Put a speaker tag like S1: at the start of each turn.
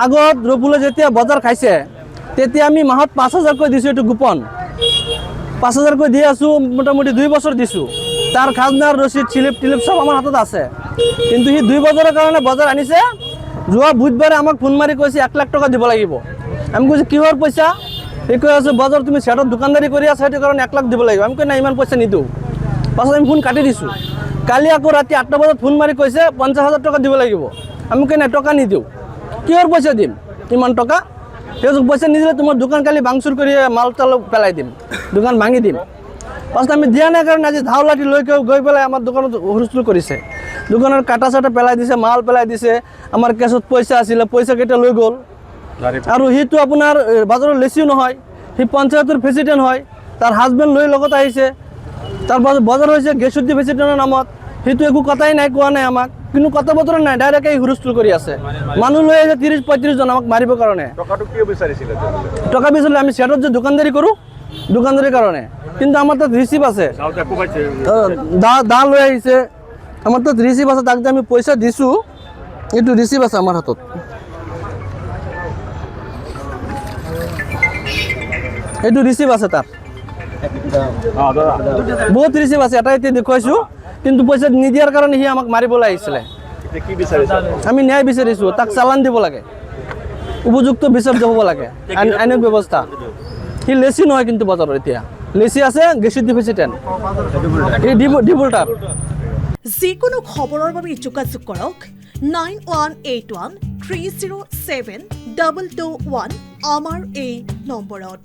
S1: আগত ৰবুলে যেতিয়া বজাৰ খাইছে তেতিয়া আমি মাহত 5,000কৈ দিছোঁ, এইটো গোপন 5,000কৈ দি আছোঁ, মোটামুটি 2 বছৰ দিছোঁ। তাৰ খাজনাৰ ৰচিদ চিলিপ টিলিপ চব আমাৰ হাতত আছে। কিন্তু সি 2 বছৰৰ কাৰণে বজাৰ আনিছে। যোৱা বুধবাৰে আমাক ফোন মাৰি কৈছে 1 লাখ টকা দিব লাগিব। আমি কৈছোঁ কিহৰ পইচা? সি কৈ আছে বজাৰ তুমি শ্বেডত দোকানদাৰী কৰি আছা, সেইটো কাৰণে 1 লাখ দিব লাগিব। আমি কৈ নাই, ইমান পইচা নিদিওঁ। পাছত আমি ফোন কাটি দিছোঁ। কালি আকৌ ৰাতি 8টা বজাত ফোন মাৰি কৈছে 50,000 টকা দিব লাগিব। আমি কৈ নাই, টকা নিদিওঁ। কিহৰ পইচা দিম ইমান টকা? সেই পইচা নিদিলে তোমাৰ দোকান কালি ভাঙচুৰ কৰি মাল তাল পেলাই দিম, দোকান ভাঙি দিম। পাছত আমি দিয়া নাই কাৰণে আজি ধাও লাঠি লৈ গৈ পেলাই আমাৰ দোকানত হুলস্থুল কৰিছে। দোকানৰ কাটা চাটা পেলাই দিছে, মাল পেলাই দিছে। আমাৰ কেছত পইচা আছিলে, পইচাকেইটা লৈ গ'ল। আৰু সিটো আপোনাৰ বাজাৰৰ লেচিও নহয়, সি পঞ্চায়তৰ প্ৰেচিডেণ্ট হয়। তাৰ হাজবেণ্ড লৈ লগত আহিছে। তাৰপাছত বজাৰ হৈছে গেছুদ্দি প্ৰেচিডেণ্টৰ নামত। সেইটো একো কথাই নাই, কোৱা নাই আমাক, কিন্তু কথা বতৰা নাই, ডাইৰেক্ট এই হুলস্থুল কৰি আছে। মানুহ লৈ আহিছে 30-35 জন আমাক মাৰিবৰ কাৰণে। টকা বিচাৰিলে আমি শ্বেডত যে দোকানদাৰী কৰোঁ, দোকানদাৰীৰ কাৰণে। কিন্তু আমাৰ তাত ৰিচিপ্ট আছে, দা লৈ আহিছে, আমাৰ তাত ৰিচিপ্ট আছে। তাক যে আমি পইচা দিছোঁ, এইটো ৰিচিপ্ট আছে আমাৰ হাতত। এইটো ৰিচিপ্ট আছে তাৰ, বহুত ৰিচিপ্ট আছে। এটা এতিয়া দেখুৱাইছোঁ, কিন্তু পইচা নিদিয়াৰ কাৰণে সি আমাক মাৰিবলৈ আহিছিলে। আমি ন্যায় বিচাৰিছোঁ, তাক চালান দিব লাগে, উপযুক্ত বিচাৰ হ'ব লাগে, আইনক ব্যৱস্থা। সি লেচি নহয় কিন্তু বজাৰত এতিয়া লেচি আছে, গেছুদ্দি প্ৰেচিডেণ্ট, এই ডিফল্টাৰ।
S2: যিকোনো খবৰৰ বাবে যোগাযোগ কৰক 9181 307 221 আমাৰ এই নম্বৰত।